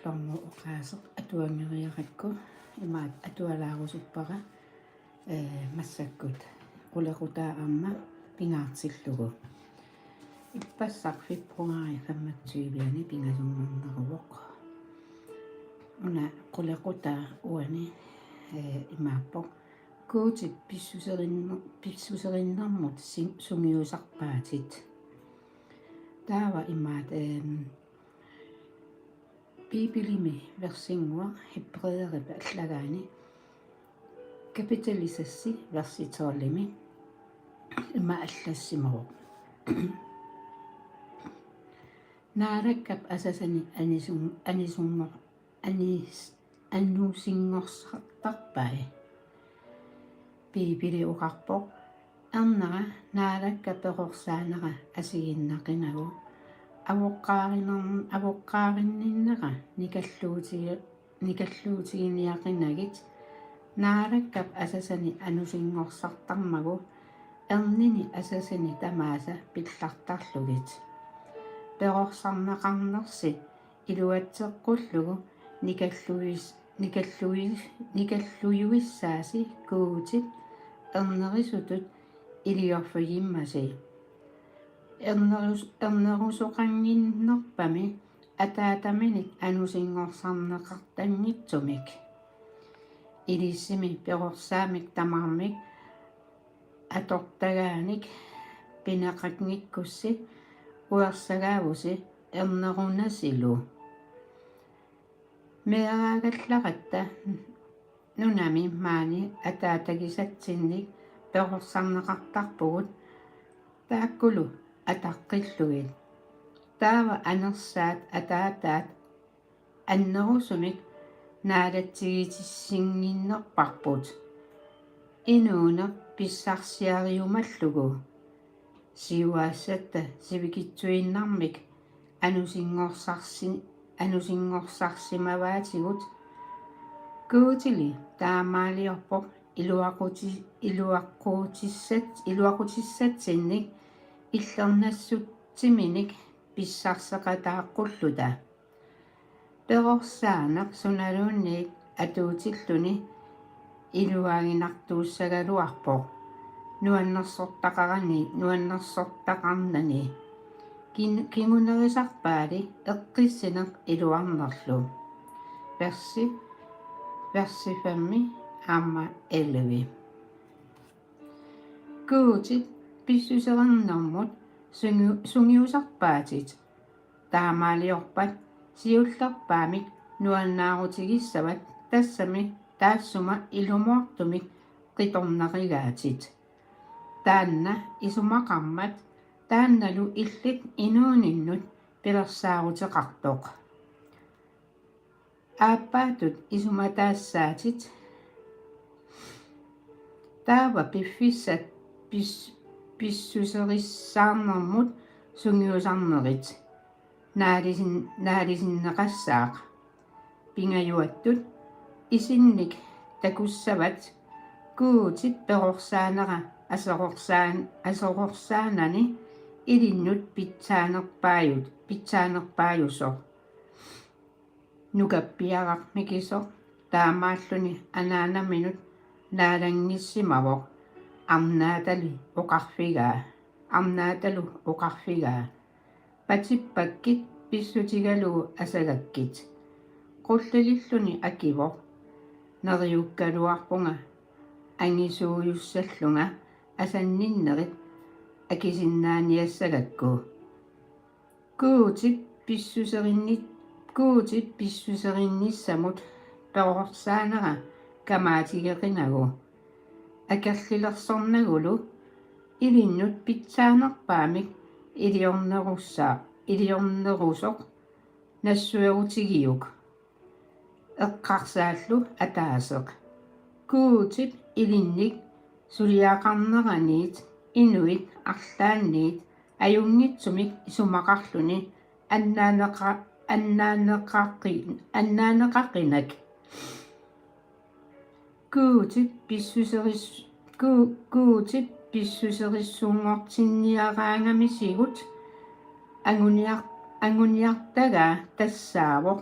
Lormu uqaasaq atuangeriaqakku imaat atualaarusuppara massakkut qulequtaa amma pingaartillugu ippassaq februari 25 pingasunnerneruoq una qulequtaa uani imaappoq kuutit pissuserinnermut sungiusarpaatit taava imaat Bibelimi versingua Hebreerip allagaani kapitalisassi versitoorlimi ima allassimeruq naalakkap asasani annuusingortarpai Bibeli uqarpoq ernaqa naalakkapeqorsaanaqa asiginnaqinagu avoqqaarinninnaqa nikalluutiginiaqinagit naalakkap asasani anusingorсартармагу ernini asasani tamaasa pillartarlugit peqorsarnaqarnersi iluatseqqullugu nikalluyuissaasi kuutit ernerisutut iliorfugimmasi ernerusoqanginnerpami ataataminik anusingorсарнеqartangitsumik ilissimi peqorsaamik tamarmik atortagaanik pineqaqngikkussi uersagaavusi ernerunasilu meeraagallaqatta nunami maani ataatagisatsinnik peqorsarneqartarpugut taakkulu ataqqillugit taava anersaat ataataat annerusumik naalatsigitissinginnerparput inuuner pissarsiariumallugu siuaassata sivikitsuinnarmik anusingorсарsimavaatigut kuutili taamaaliorpoq iluaqutissatsinnik illernassutiminik pissarseqataaqqulluta peqorsaaneq sunaluunniit atuutilluni iluaginartuussagaluarpoq nuannersortaqarnani kingunerisarpaali eqqissineq iluarnerlu versi 5 amma 11 kuutit pissuserernermut sungiusarpaatit taamaaliorpat siullerpaamik nuannaarutigissavak tassami taassuma ilumuartumik qitornerigaatit taanna isumaqarmat taannalu illit inuuninnut pilersaaruteqartoq aappaatut isumataassaatit taava pissuserissaarnermut sungiusarnerit naalisinneqassaaq pingajuattut isinnik takussavat kuutit peqorsaanaqa asoqorsaanani ilinnut pitsaanerpaajusoq nukappiaqarmikisoq taamaalluni anaanaminut naalangissimoq arnaatalu oqarfigaa patippakkit pissutigalugu asagakkit qullililluni akivoq neriukkaluarpunga angisuuyussallunga asanninnerit akisinnaaniassagakku kuutit pissuserinnissamut peqorsaanaqa kamaatigeqinagu akallilersornagulu ilinnut pitsaanerpaamik iliornerusoq nassuerutigiuk eqqarsaallu ataaseq kuutit ilinnik suliaqarneraniit inuit arlaanniit ajungitsumik isumaqarluni annaaneqaqinak kuutit pissuserissuungortinniaraangamisigut anguniartagaa tassaavoq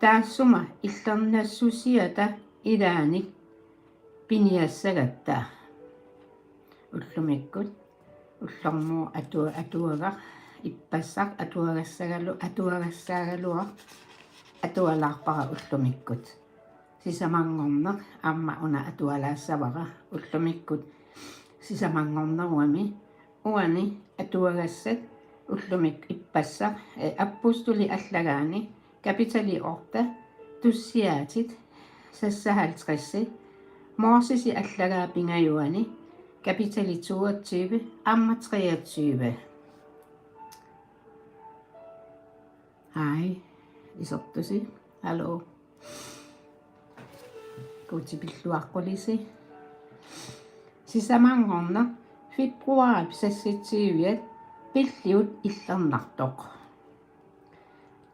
taassuma illernaassusiata ilaanik piniassagatta ullumikkut ullormuu atuaga ippassaq atuagassaagalua atualaarpara ullumikkut sisamangorneq amma una atualaassavara ullumikkut sisamangorneruami uani atuagassat ullumik ippassaq appustuli allagaani kapitali orta tussiaatit 56 morsisi allagaa pingajuani kapitali 22 amma 23. Hej, isortusi. Hallo. Kutipilluaqqulisi. Sisamangorneq februari 26 pilliut illernertoq.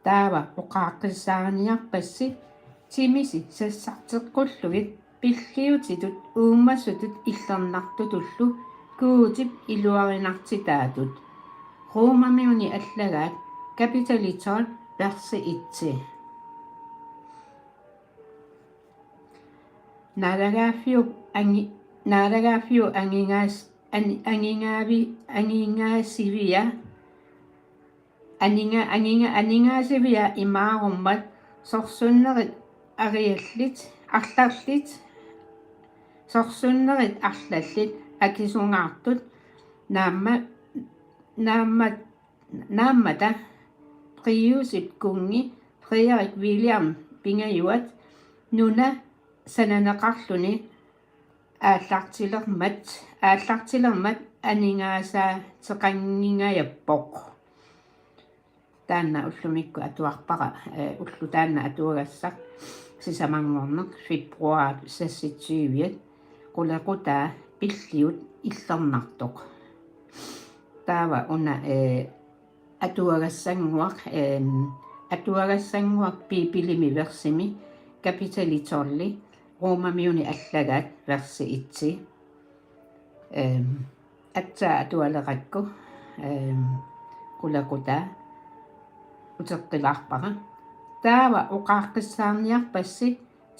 Taava oqaaqqissaarniarpassi timisi sassarteqqulluit pilliutitut uummassutut illernartutullu kuutip iluarinartitaatut ruumamiuni allagaat kapitali 12 verse 1. Naalagaafiu angingaasivia imaarummat sorsunnerit ariallit arlallit akisungaartut naammata priusip kungi Frederik William pingajuat nuna sananeqarluni aallartilermat aningaasa teqanngingajappoq taanna ullumikku atuarpara ullu taanna atuagassaq sisamangorneq februari 26 qulequtaa pilliut illernartoq taava una atuagassanguaq piipilimi versimi kapitali 12 ruumamiuni allagaat versi 1 atsaa atualeqakku qulequtaa uteqqilaarpara taava oqaaqqissaarniarpassi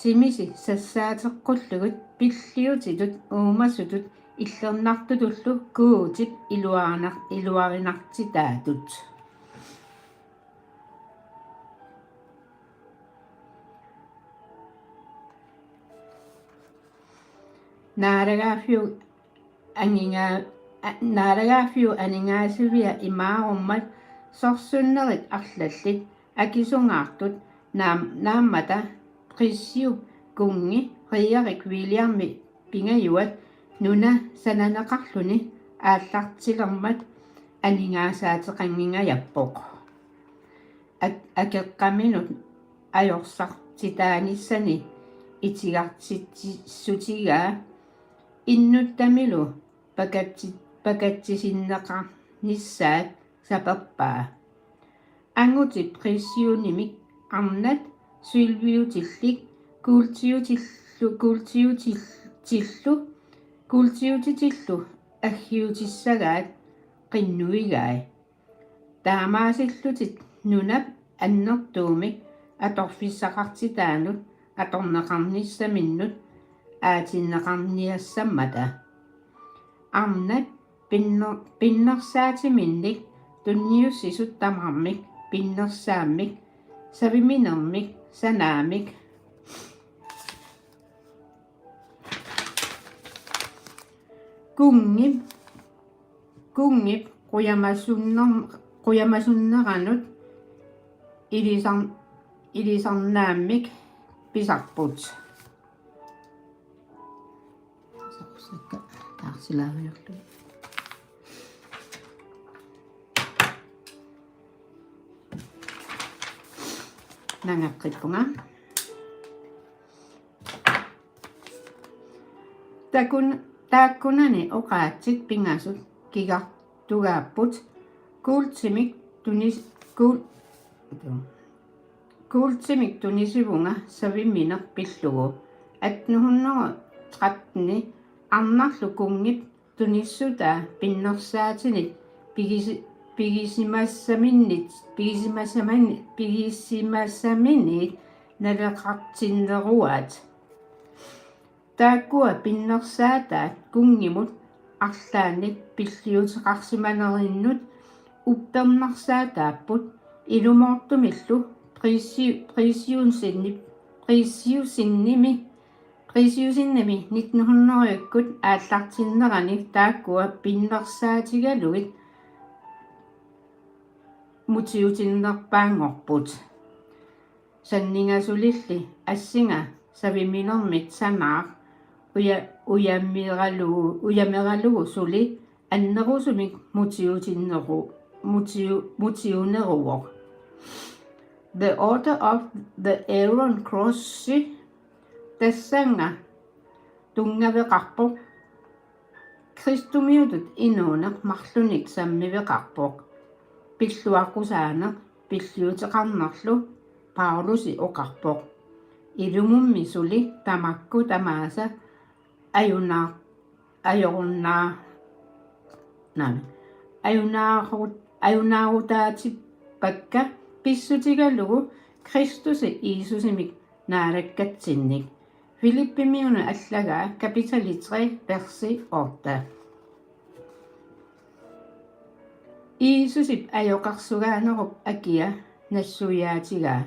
timisi sassaateqqullugut pilliutitut uumassutut illernartutullu kuutip iluarinartitaatut naalagaafiu aningaasivia imaarummat sorsunnerit arlallit akisungaartut naammata prissiu kungi Frederik William pingajuat nuna sananeqarluni aallartilermat aningaasaateqanngingajappoq akeqqaminut ajorsartitaanissani itigartissutigaa innuttamilu pakatsisinneqarnissaat sapappaa anguti prissiunimik arnat suilviutillik kuultiutitillu aggiutissagaat qinnuigai taamaasillutit nunap annertuumik atorfissaqartitaanut atorneqarnissaminnut aatinneqarniassammata arnat pinnersaatiminnik tunniussisut tamarmik pinnersaammik saviminermik sanaamik kungip quyamassunneranut ilisarnaammik pisarput taarsilaaviorlu nangaqqippunga taakkunani oqaatsit pingasut kigartugaapput kuultimik tunisivunga savimmineq pillugu atnuhunneru 13 arnarlu kungip tunissutaa pinnersaatinit pigisimassaminit naleqartinneruat taakkua pinnersaataat kungimut арлааник пиллиутеқарсиманериnnut уппернарсаатааппут илумоортумиллу присиусинними 1900-иккут ааллартиннерани тааккуа пиннерсаатигалугит мутиутиннерпаангорпут саннингасулилли ассинга савиминермит санаар уямералугу сули аннерусумик мутиунеруоқ The Order of the Aaron Cross тассанга тунгавеқарпоқ кристумиутут инуунеқ марлуник саммивеқарпоқ пиллуаққусаанеқ пиллиутеқарнерлу Paulusi оқарпоқ илумумми сули тамакку тамааса аюнаарутаатиппакка писсутигалугу Кристуси Иисусимик наалаккатсинник Филиппимиуна аллагаа капитали 3 верси 8 Иисусип аёқарсугаанеруп акия нассуяатигаа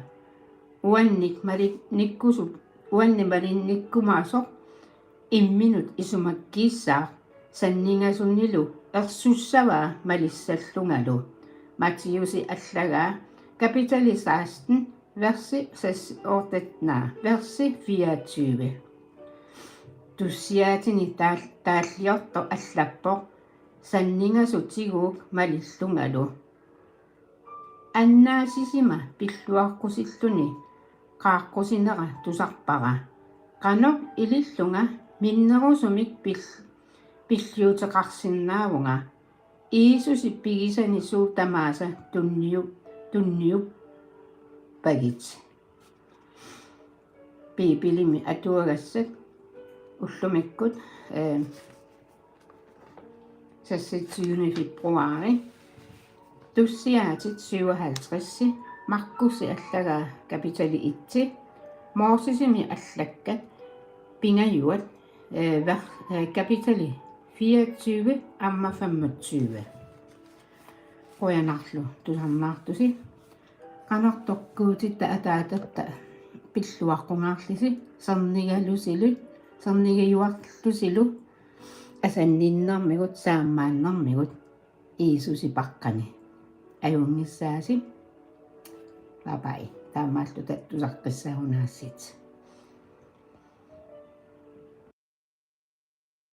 уанник малинниккумаасоқ имминут исумаккииссаа саннингасуннилу ерсуссаваа малиссаллунгалу Матиуси аллагаа капитали 16 versi 24 туссиатини тааллиорто аллаппоқ саннинgasутигуук малиллунгалу аннаасисима пиллуарқусиллуни qaaqqusinera tusarpara qanoq ilillunga minnerusumik pilliuteqarsinnaavunga Iisusi pigisani suutamaasa tunniup pagit piipilimi atuagassat ullumikkut 26. februari tussiaatit 57 Markusi allagaa kapitali 1 Moosisimi allakkat pingajuat kapitali 24 amma 25 qoyanarlu tusarnaartusi qanartorkuutitta ataatatta pilluaqqungaarlisi sernigajuarlusilu asanninnermigut saammaannermigut Iisusi paqqani ajungissaasi bye bye taamaalluta tusarqissaarunaassit